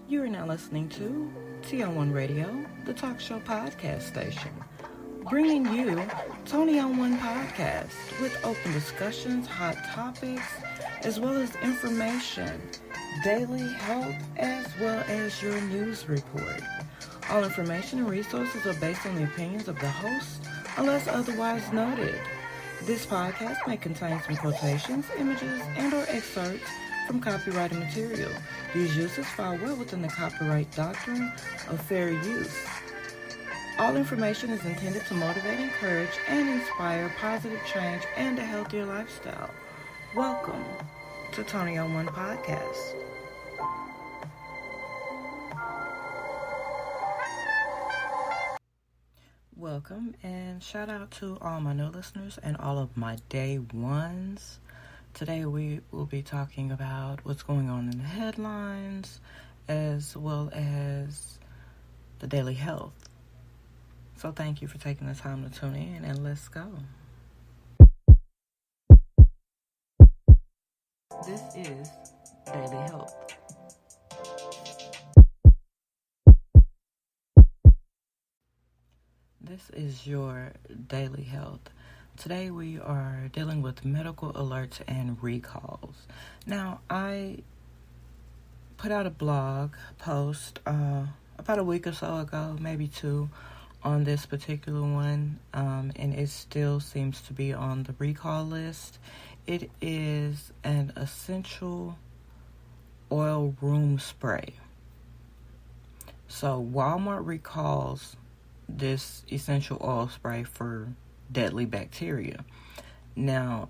You are now listening to T on 1 Radio, the talk show podcast station, bringing you Tony on 1 podcast with open discussions, hot topics, as well as information, daily health, as well as your news report. All information and resources are based on the opinions of the host, unless otherwise noted. This podcast may contain some quotations, images, and/or excerpts from copyrighted material. These uses fall well within the copyright doctrine of fair use. All information is intended to motivate, encourage, and inspire positive change and a healthier lifestyle. Welcome to Tony on 1 podcast. Welcome and shout out to all my new listeners and all of my day ones. Today we will be talking about what's going on in the headlines as well as the daily health. So thank you for taking the time to tune in and let's go. This is Daily Health. This is your daily health. Today we are dealing with medical alerts and recalls. Now, I put out a blog post about a week or so ago, maybe two, on this particular one, and it still seems to be on the recall list. It is an essential oil room spray. So Walmart recalls this essential oil spray for deadly bacteria. Now,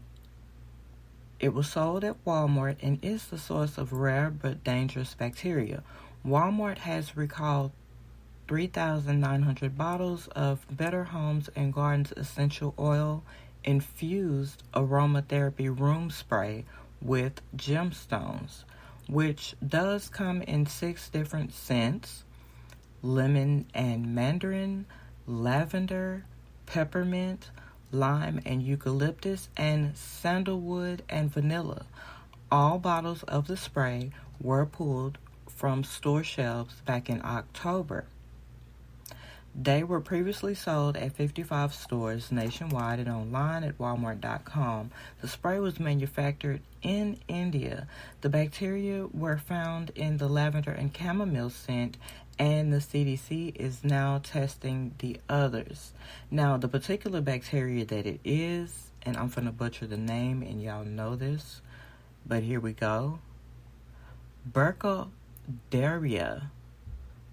it was sold at Walmart and is the source of rare but dangerous bacteria. Walmart has recalled 3,900 bottles of Better Homes and Gardens essential oil infused aromatherapy room spray with gemstones, which does come in 6 different scents: lemon and mandarin, lavender, peppermint, lime and eucalyptus, and sandalwood and vanilla. All bottles of the spray were pulled from store shelves back in October. They were previously sold at 55 stores nationwide and online at walmart.com. The spray was manufactured in India. The bacteria were found in the lavender and chamomile scent, and the CDC is now testing the others. Now, the particular bacteria that it is, and I'm going to butcher the name, and y'all know this, but here we go. Burkholderia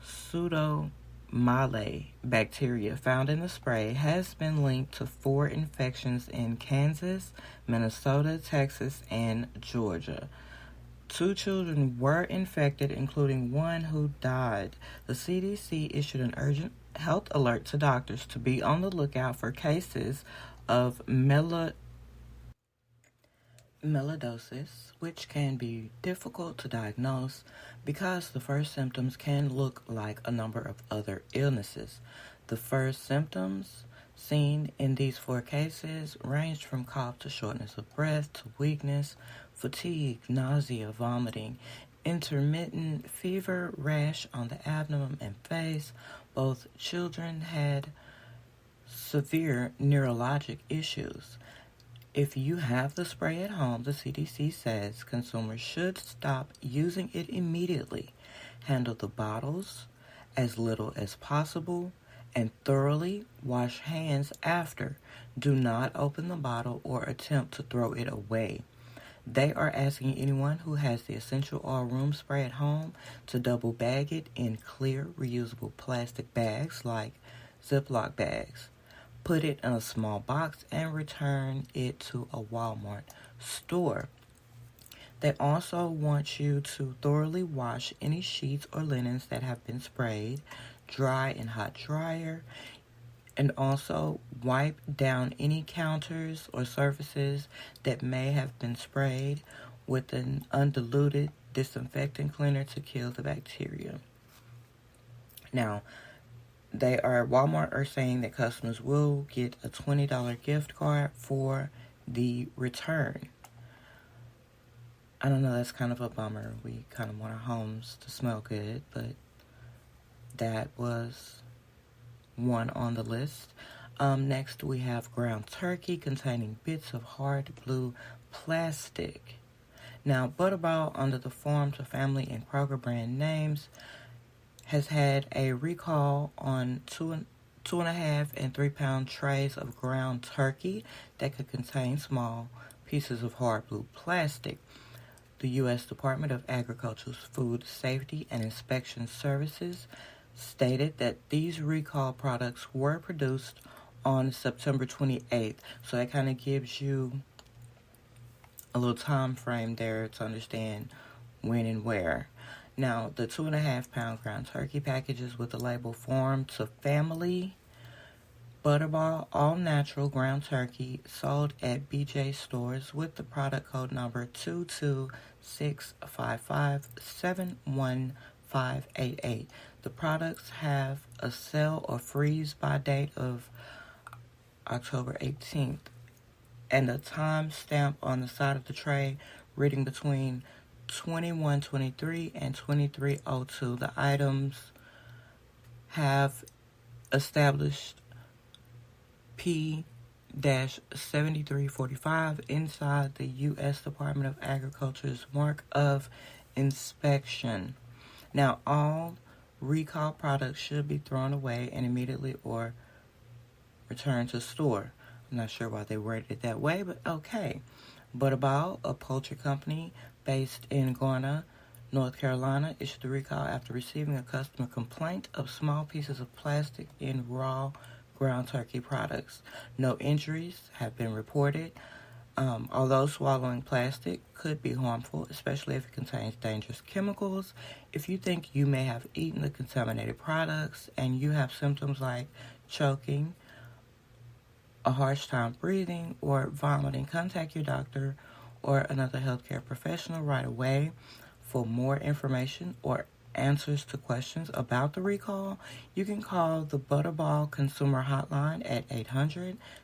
pseudomylae bacteria found in the spray has been linked to 4 infections in Kansas, Minnesota, Texas, and Georgia. 2 children were infected, including one who died. The CDC issued an urgent health alert to doctors to be on the lookout for cases of mellidosis, which can be difficult to diagnose because the first symptoms can look like a number of other illnesses. The first symptoms seen in these 4 cases ranged from cough to shortness of breath to weakness, fatigue, nausea, vomiting, intermittent fever, rash on the abdomen and face. Both children had severe neurologic issues. If you have the spray at home, the CDC says consumers should stop using it immediately. Handle the bottles as little as possible and thoroughly wash hands after. Do not open the bottle or attempt to throw it away. They are asking anyone who has the essential oil room spray at home to double bag it in clear, reusable plastic bags like Ziploc bags. Put it in a small box and return it to a Walmart store. They also want you to thoroughly wash any sheets or linens that have been sprayed, dry in hot dryer, and also wipe down any counters or surfaces that may have been sprayed with an undiluted disinfectant cleaner to kill the bacteria. Now, Walmart are saying that customers will get a $20 gift card for the return. I don't know, that's kind of a bummer. We kind of want our homes to smell good, but that was one on the list. Next, we have ground turkey containing bits of hard blue plastic. Now, Butterball, under the Farm to Family and Kroger brand names, has had a recall on 2.5 and 3 pound trays of ground turkey that could contain small pieces of hard blue plastic. The U.S. Department of Agriculture's Food Safety and Inspection Services stated that these recall products were produced on September 28th. So that kind of gives you a little time frame there to understand when and where. Now, the 2.5 pound ground turkey packages with the label Farm to Family Butterball All Natural Ground Turkey sold at BJ stores with the product code number 226557158. The products have a sell or freeze by date of October 18th and a time stamp on the side of the tray reading between 2123 and 2302. The items have established P-7345 inside the U.S. Department of Agriculture's mark of inspection. Now, all recall products should be thrown away and immediately or returned to store. I'm not sure why they worded it that way, but okay. Butterball, a poultry company based in Garner, North Carolina, issued the recall after receiving a customer complaint of small pieces of plastic in raw ground turkey products. No injuries have been reported. Although swallowing plastic could be harmful, especially if it contains dangerous chemicals, if you think you may have eaten the contaminated products and you have symptoms like choking, a harsh time breathing, or vomiting, contact your doctor or another healthcare professional right away. For more information or answers to questions about the recall, you can call the Butterball Consumer Hotline at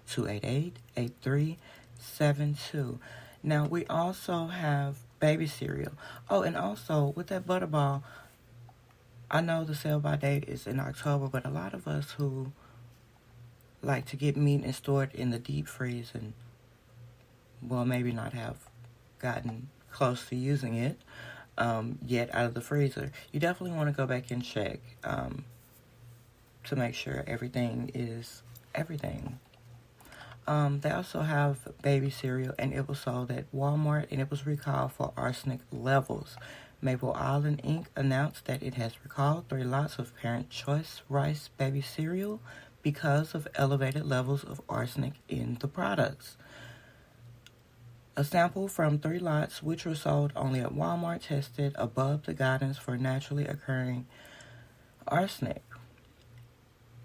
800-288-8372. Now, we also have baby cereal. Oh, and also, with that Butterball, I know the sell-by date is in October, but a lot of us who like to get meat and store it in the deep freeze and, well, maybe not have gotten close to using it yet out of the freezer, you definitely want to go back and check to make sure everything is everything. They also have baby cereal, and it was sold at Walmart, and it was recalled for arsenic levels. Maple Island Inc. announced that it has recalled 3 lots of Parent Choice Rice baby cereal because of elevated levels of arsenic in the products. A sample from 3 lots, which were sold only at Walmart, tested above the guidance for naturally occurring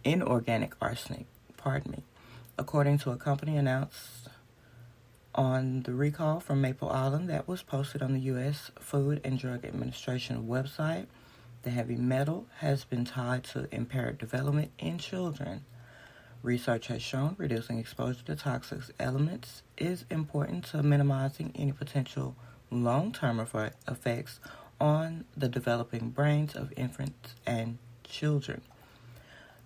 inorganic arsenic, according to a company announced on the recall from Maple Island that was posted on the U.S. Food and Drug Administration website. The heavy metal has been tied to impaired development in children. Research has shown reducing exposure to toxic elements is important to minimizing any potential long-term effects on the developing brains of infants and children.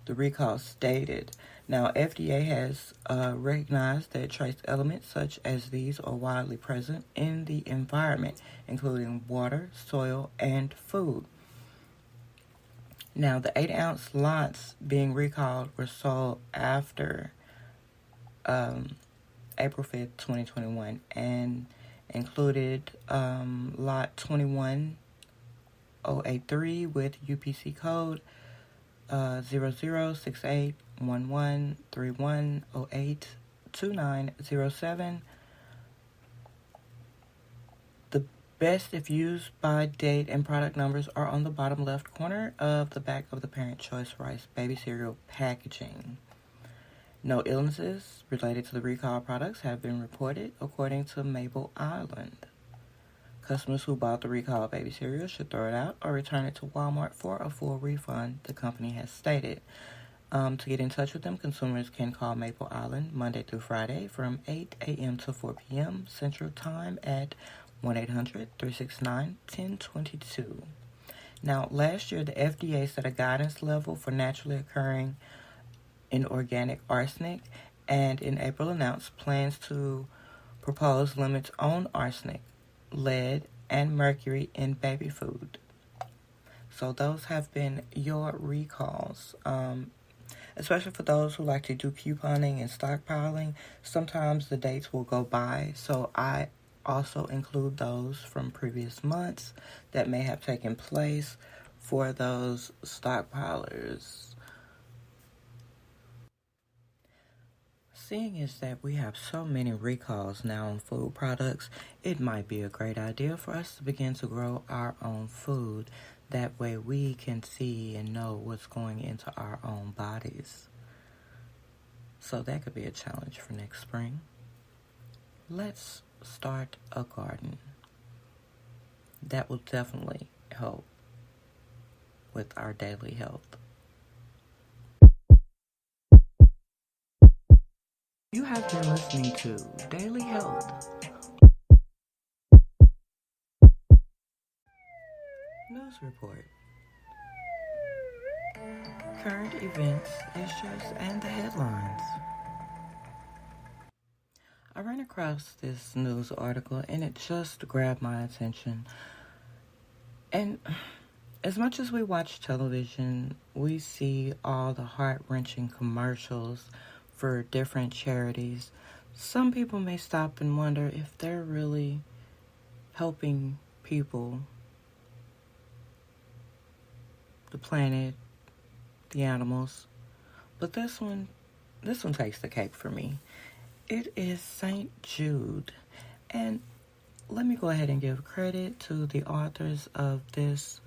The recall stated, now FDA has recognized that trace elements such as these are widely present in the environment, including water, soil, and food. Now, the 8-ounce lots being recalled were sold after April 5th, 2021, and included lot 21083 with UPC code 00681131082907. The best if used by date and product numbers are on the bottom left corner of the back of the Parent Choice Rice baby cereal packaging. No illnesses related to the recall products have been reported, according to Maple Island. Customers who bought the recall baby cereal should throw it out or return it to Walmart for a full refund, the company has stated. To get in touch with them, consumers can call Maple Island Monday through Friday from 8 a.m. to 4 p.m. Central Time at 1-800-369-1022. Now, last year, the FDA set a guidance level for naturally occurring inorganic arsenic, and in April announced plans to propose limits on arsenic, lead, and mercury in baby food. So those have been your recalls. Especially for those who like to do couponing and stockpiling, sometimes the dates will go by. So I also include those from previous months that may have taken place for those stockpilers. Seeing as that we have so many recalls now on food products, it might be a great idea for us to begin to grow our own food. That way we can see and know what's going into our own bodies. So that could be a challenge for next spring. Let's start a garden. That will definitely help with our daily health. You have been listening to Daily Health News Report. Current events, issues, and the headlines. I ran across this news article and it just grabbed my attention. And as much as we watch television, we see all the heart-wrenching commercials for different charities. Some people may stop and wonder if they're really helping people, the planet, the animals. But this one takes the cake for me. It is Saint Jude. And let me go ahead and give credit to the authors of this.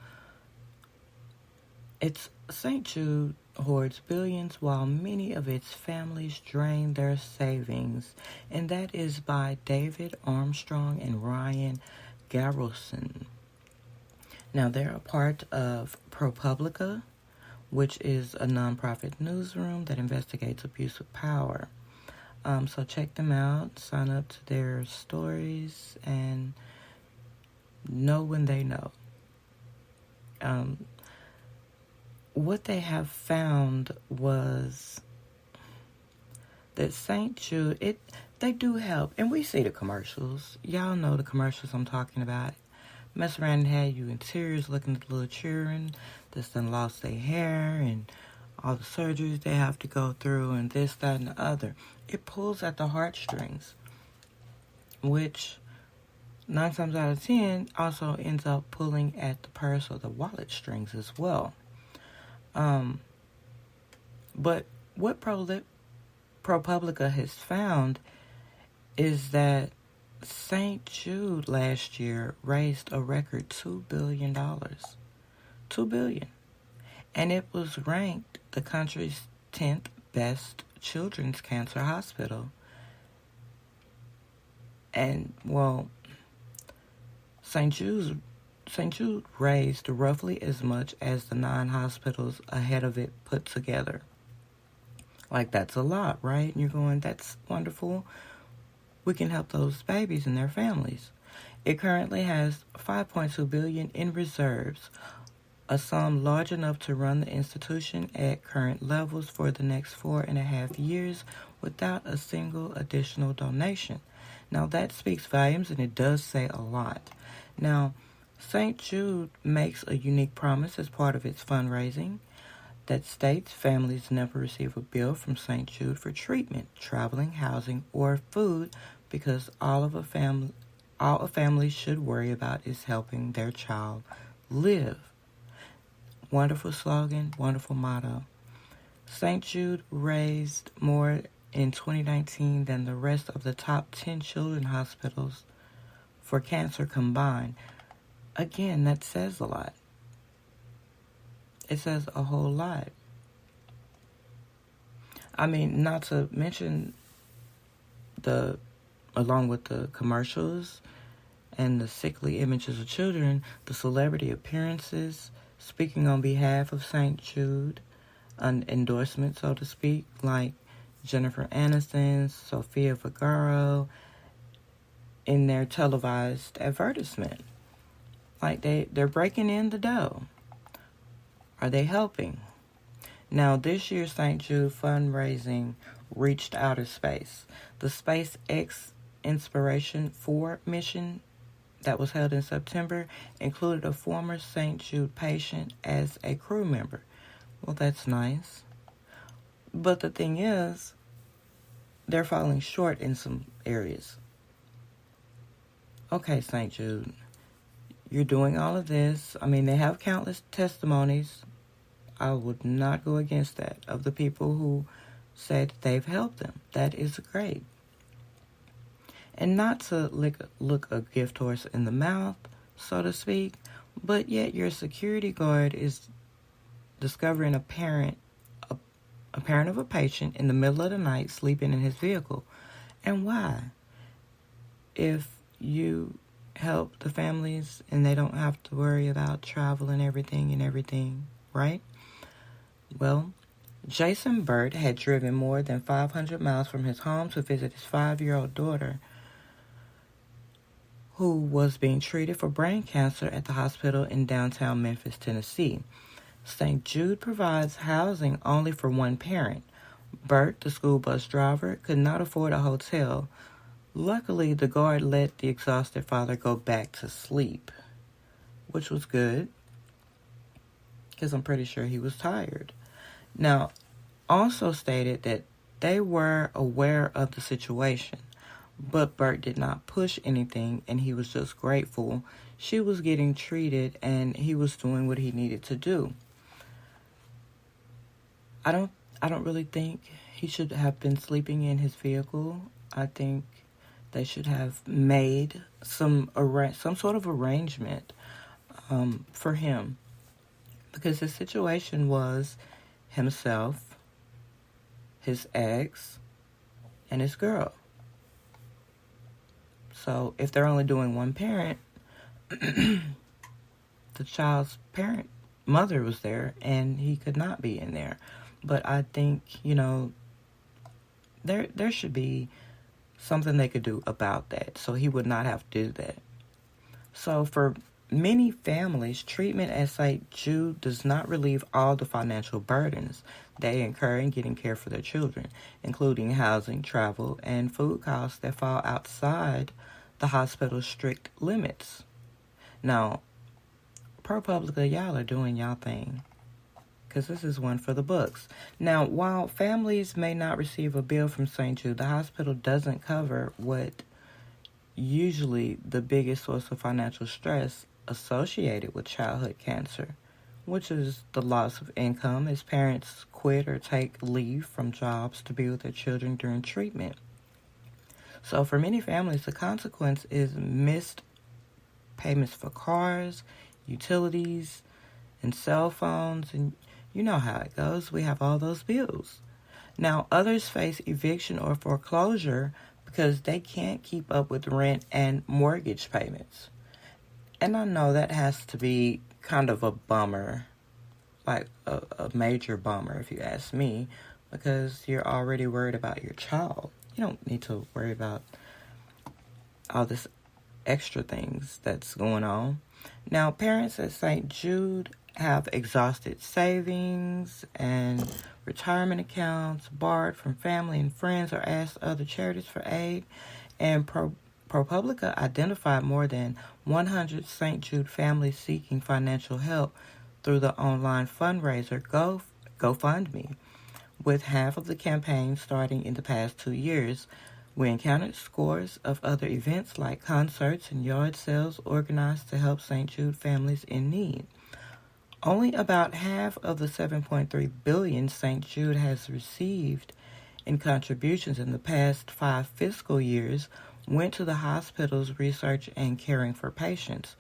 It's Saint Jude hoards billions while many of its families drain their savings. And that is by David Armstrong and Ryan Garrelson. Now, they're a part of ProPublica, which is a nonprofit newsroom that investigates abuse of power. So check them out, sign up to their stories, and know when they know. What they have found was that St. Jude, they do help. And we see the commercials. Y'all know the commercials I'm talking about. Mess around and have you in tears looking at the little children that's done lost their hair and all the surgeries they have to go through and this, that, and the other. It pulls at the heartstrings, which 9 times out of 10 also ends up pulling at the purse or the wallet strings as well. But what ProPublica has found is that St. Jude last year raised a record $2 billion. $2 billion. And it was ranked the country's 10th best children's cancer hospital. And, well, St. Jude raised roughly as much as the 9 hospitals ahead of it put together. Like, that's a lot, right? And you're going, that's wonderful. We can help those babies and their families. It currently has $5.2 billion in reserves, a sum large enough to run the institution at current levels for the next 4.5 years without a single additional donation. Now, that speaks volumes, and it does say a lot. Now, St. Jude makes a unique promise as part of its fundraising that states families never receive a bill from St. Jude for treatment, traveling, housing, or food, because all a family should worry about is helping their child live. Wonderful slogan, wonderful motto. St. Jude raised more in 2019 than the rest of the top 10 children's hospitals for cancer combined. Again, that says a lot. It says a whole lot. I mean, not to mention along with the commercials and the sickly images of children, the celebrity appearances, speaking on behalf of St. Jude, an endorsement, so to speak, like Jennifer Aniston, Sofia Vergara, in their televised advertisement. Like they're breaking in the dough. Are they helping? Now, this year's St. Jude fundraising reached outer space. The SpaceX Inspiration 4 mission that was held in September included a former St. Jude patient as a crew member. Well, that's nice. But the thing is, they're falling short in some areas. Okay, St. Jude, you're doing all of this. I mean, they have countless testimonies. I would not go against that, of the people who said they've helped them. That is great. And not to look a gift horse in the mouth, so to speak, but yet your security guard is discovering a parent of a patient in the middle of the night sleeping in his vehicle. And why? If you help the families and they don't have to worry about travel and everything, right? Well, Jason Burt had driven more than 500 miles from his home to visit his 5-year-old daughter, who was being treated for brain cancer at the hospital in downtown Memphis, Tennessee. St. Jude provides housing only for one parent. Burt, the school bus driver, could not afford a hotel. Luckily, the guard let the exhausted father go back to sleep, which was good, because I'm pretty sure he was tired. Now, also stated that they were aware of the situation, but Burt did not push anything, and he was just grateful she was getting treated and he was doing what he needed to do. I don't really think he should have been sleeping in his vehicle. I think they should have made some sort of arrangement for him, because the situation was himself, his ex, and his girl. So if they're only doing one parent, the child's mother was there, and he could not be in there. But I think, there should be something they could do about that, so he would not have to do that. So for many families, treatment at St. Jude does not relieve all the financial burdens they incur in getting care for their children, including housing, travel, and food costs that fall outside the hospital's strict limits. Now, ProPublica, y'all are doing y'all thing, because this is one for the books. Now, while families may not receive a bill from St. Jude, the hospital doesn't cover what usually the biggest source of financial stress associated with childhood cancer, which is the loss of income as parents quit or take leave from jobs to be with their children during treatment. So for many families, the consequence is missed payments for cars, utilities, and cell phones, and you know how it goes. We have all those bills. Now, others face eviction or foreclosure because they can't keep up with rent and mortgage payments. And I know that has to be kind of a bummer, like a major bummer if you ask me, because you're already worried about your child. You don't need to worry about all this extra things that's going on. Now, parents at St. Jude have exhausted savings and retirement accounts, borrowed from family and friends, or asked other charities for aid. And ProPublica identified more than 100 St. Jude families seeking financial help through the online fundraiser GoFundMe, with half of the campaign starting in the past 2 years. We encountered scores of other events like concerts and yard sales organized to help St. Jude families in need. Only about half of the $7.3 billion St. Jude has received in contributions in the past 5 fiscal years went to the hospital's research and caring for patients,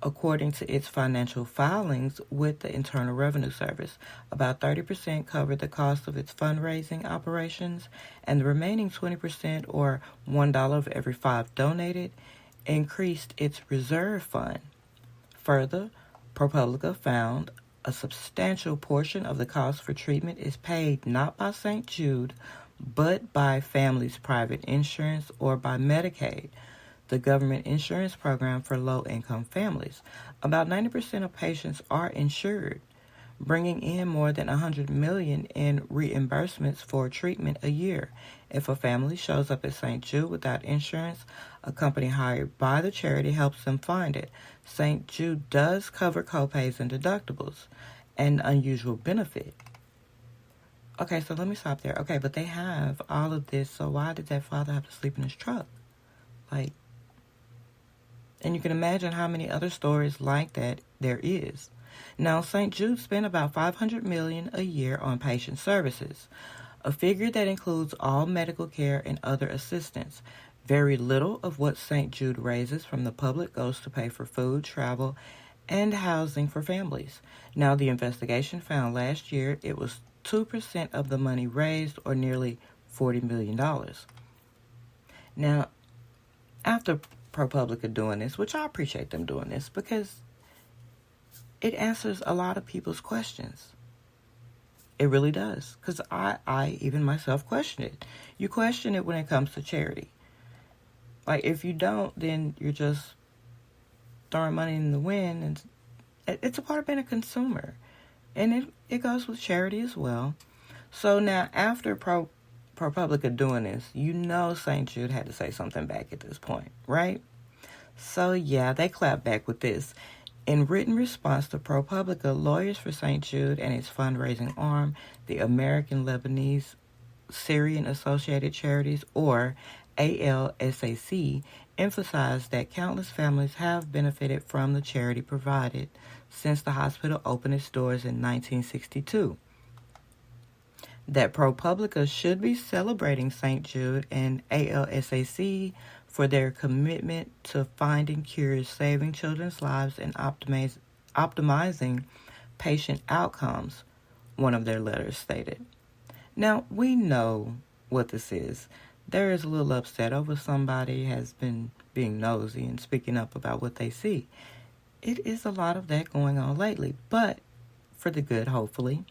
according to its financial filings with the Internal Revenue Service. About 30% covered the cost of its fundraising operations, and the remaining 20%, or $1 of every 5 donated, increased its reserve fund. Further, ProPublica found a substantial portion of the cost for treatment is paid not by St. Jude, but by families' private insurance or by Medicaid. the government insurance program for low-income families. About 90% of patients are insured, bringing in more than $100 million in reimbursements for treatment a year. If a family shows up at St. Jude without insurance, a company hired by the charity helps them find it. St. Jude does cover copays and deductibles, an unusual benefit. Okay, so let me stop there. Okay, but they have all of this, so why did that father have to sleep in his truck? Like, and you can imagine how many other stories like that there is. Now, St. Jude spent about $500 million a year on patient services, a figure that includes all medical care and other assistance. Very little of what St. Jude raises from the public goes to pay for food, travel, and housing for families. Now, the investigation found last year it was 2% of the money raised, or nearly $40 million. Now, after ProPublica doing this, which I appreciate them doing this because it answers a lot of people's questions. It really does. Because I even myself question it. You question it when it comes to charity. Like, if you don't, then you're just throwing money in the wind. And it's a part of being a consumer. And it goes with charity as well. So now, after ProPublica doing this, you know St. Jude had to say something back at this point, right? So yeah, they clapped back with this. In written response to ProPublica, lawyers for St. Jude and its fundraising arm, the American Lebanese Syrian Associated Charities, or ALSAC, emphasized that countless families have benefited from the charity provided since the hospital opened its doors in 1962. That ProPublica should be celebrating St. Jude and ALSAC for their commitment to finding cures, saving children's lives, and optimizing patient outcomes, one of their letters stated. Now, we know what this is. There is a little upset over somebody has been being nosy and speaking up about what they see. It is a lot of that going on lately, but for the good, hopefully.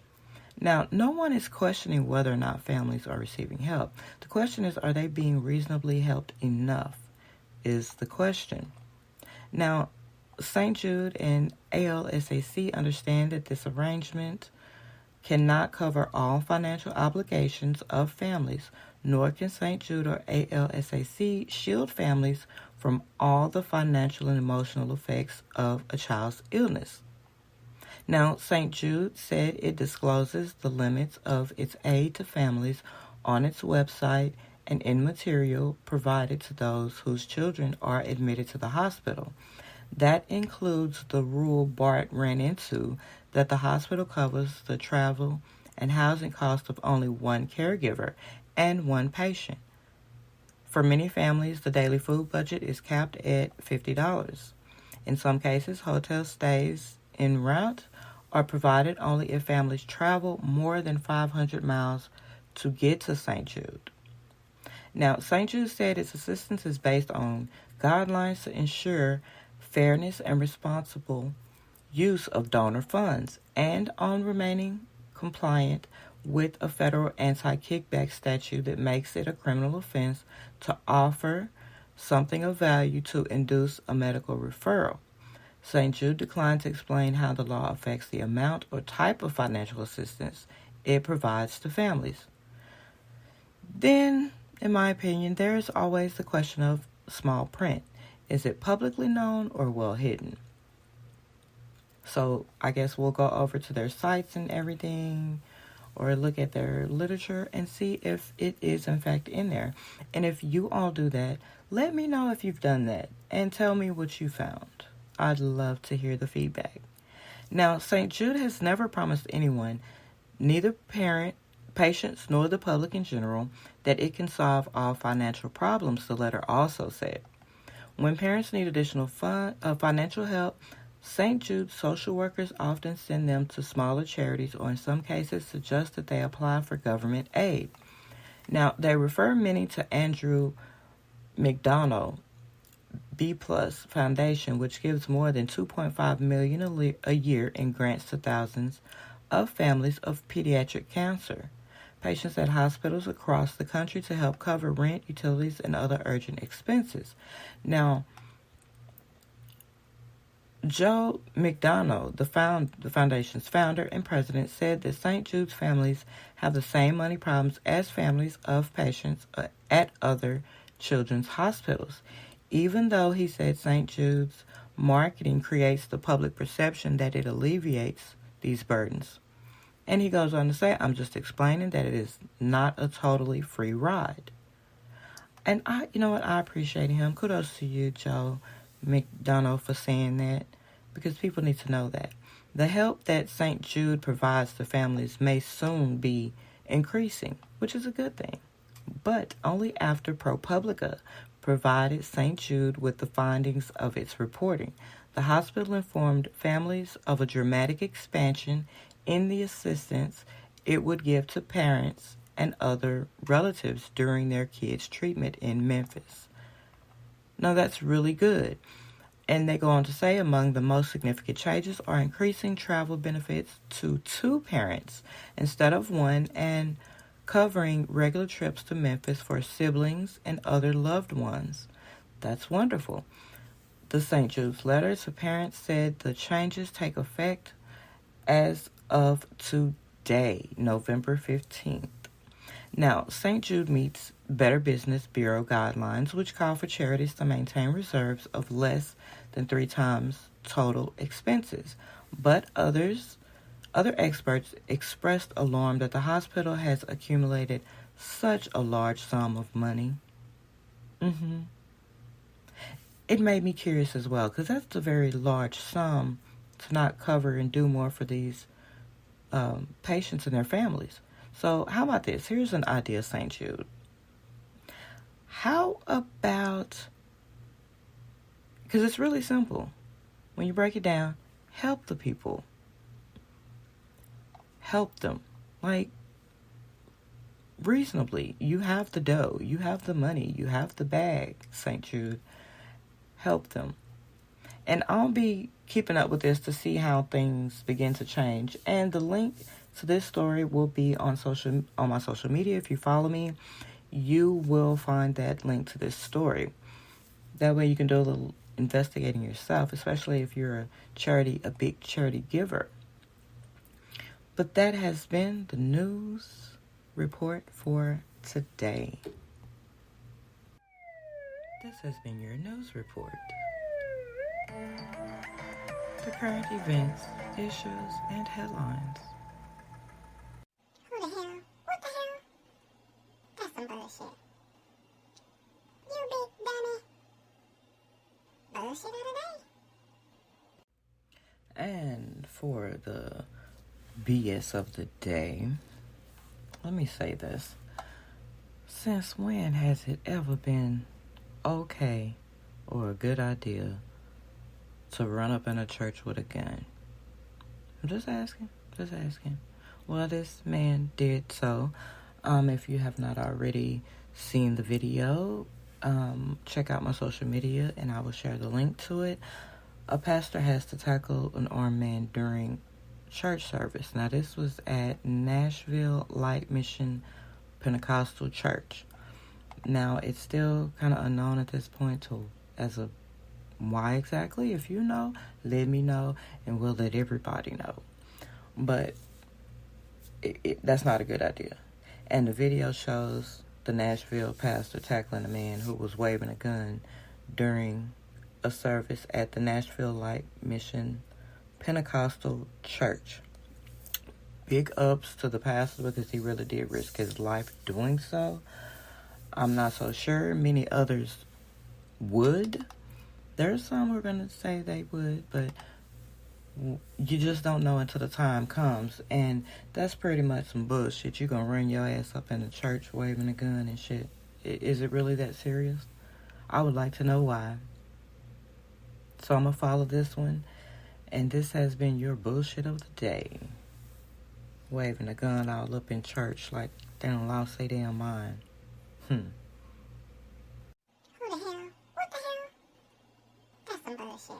Now, no one is questioning whether or not families are receiving help. The question is, are they being reasonably helped enough, is the question. Now, St. Jude and ALSAC understand that this arrangement cannot cover all financial obligations of families, nor can St. Jude or ALSAC shield families from all the financial and emotional effects of a child's illness. Now, St. Jude said it discloses the limits of its aid to families on its website and in material provided to those whose children are admitted to the hospital. That includes the rule Bart ran into that the hospital covers the travel and housing cost of only one caregiver and one patient. For many families, the daily food budget is capped at $50. In some cases, hotel stays en route are provided only if families travel more than 500 miles to get to St. Jude. Now, St. Jude said its assistance is based on guidelines to ensure fairness and responsible use of donor funds and on remaining compliant with a federal anti-kickback statute that makes it a criminal offense to offer something of value to induce a medical referral. St. Jude declined to explain how the law affects the amount or type of financial assistance it provides to families. Then, in my opinion, there is always the question of small print. Is it publicly known or well hidden? So I guess we'll go over to their sites and everything, or look at their literature and see if it is in fact in there. And if you all do that, let me know if you've done that and tell me what you found. I'd love to hear the feedback. Now, St. Jude has never promised anyone, neither patients nor the public in general, that it can solve all financial problems, the letter also said. When parents need additional financial help, St. Jude social workers often send them to smaller charities or in some cases suggest that they apply for government aid. Now, they refer many to Andrew McDonough B+ Foundation, which gives more than $2.5 million a year in grants to thousands of families of pediatric cancer patients at hospitals across the country to help cover rent, utilities, and other urgent expenses. Now, Joe McDonough, the foundation's founder and president, said that St. Jude's families have the same money problems as families of patients at other children's hospitals. Even though he said St. Jude's marketing creates the public perception that it alleviates these burdens. And he goes on to say, I'm just explaining that it is not a totally free ride. And you know what, I appreciate him. Kudos to you, Joe McDonough, for saying that, because people need to know that. The help that St. Jude provides to families may soon be increasing, which is a good thing, but only after ProPublica provided St. Jude with the findings of its reporting. The hospital informed families of a dramatic expansion in the assistance it would give to parents and other relatives during their kids' treatment in Memphis. Now, that's really good. And they go on to say among the most significant changes are increasing travel benefits to 2 parents instead of 1, and covering regular trips to Memphis for siblings and other loved ones. That's wonderful. The St. Jude's letter to parents said the changes take effect as of today, November 15th. Now, St. Jude meets Better Business Bureau guidelines, which call for charities to maintain reserves of less than 3 times total expenses. But other experts expressed alarm that the hospital has accumulated such a large sum of money. It made me curious as well, because that's a very large sum to not cover and do more for these patients and their families. So how about this? Here's an idea, St. Jude. How about, because it's really simple. When you break it down, help the people. Help them. Like, reasonably. You have the dough. You have the money. You have the bag, St. Jude. Help them. And I'll be keeping up with this to see how things begin to change. And the link to this story will be on my social media. If you follow me, you will find that link to this story. That way you can do a little investigating yourself, especially if you're a big charity giver. But that has been the news report for today. This has been your news report. The current events, issues, and headlines. Who the hell? What the hell? That's some bullshit. You big dummy. Bullshit of the day. And for the BS of the day, let me say this. Since when has it ever been okay or a good idea to run up in a church with a gun? I'm just asking. Well, this man did so. If you have not already seen the video, check out my social media and I will share the link to it. A pastor has to tackle an armed man during church service. Now, this was at Nashville Light Mission Pentecostal Church. Now, it's still kind of unknown at this point as of why exactly. If you know, let me know, and we'll let everybody know. But that's not a good idea. And the video shows the Nashville pastor tackling a man who was waving a gun during a service at the Nashville Light Mission Pentecostal Church. Big ups to the pastor, because he really did risk his life doing so. I'm not so sure many others would. There's some who are going to say they would, but you just don't know until the time comes. And that's pretty much some bullshit. You're going to run your ass up in the church waving a gun and shit. Is it really that serious? I would like to know why. So I'm going to follow this one. And this has been your bullshit of the day. Waving a gun all up in church like they don't lost their damn mind. Who the hell? What the hell? That's some bullshit.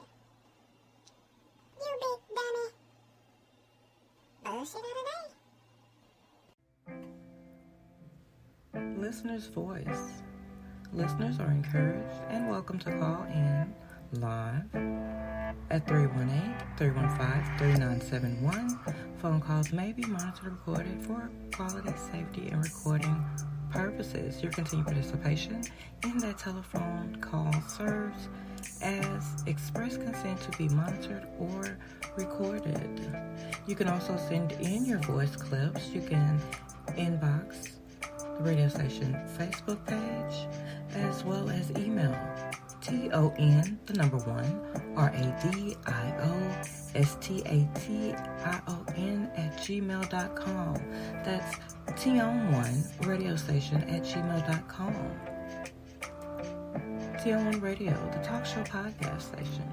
You big dummy. Bullshit of the day. Listener's voice. Listeners are encouraged and welcome to call in live at 318-315-3971. Phone calls may be monitored and recorded for quality, safety, and recording purposes. Your continued participation in that telephone call serves as express consent to be monitored or recorded. You can also send in your voice clips. You can inbox the radio station Facebook page as well as email TON_RADIOSTATION @gmail.com. That's TON1radiostation@gmail.com. TON1 Radio, the talk show podcast station,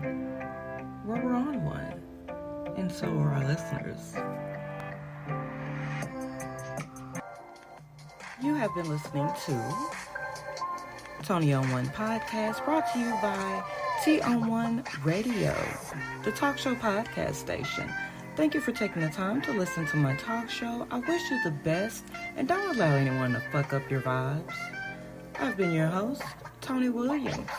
where we're on one, and so are our listeners. You have been listening to Tony on One podcast, brought to you by TON1 Radio, the talk show podcast station. Thank you for taking the time to listen to my talk show. I wish you the best, and don't allow anyone to fuck up your vibes. I've been your host, Tony Williams.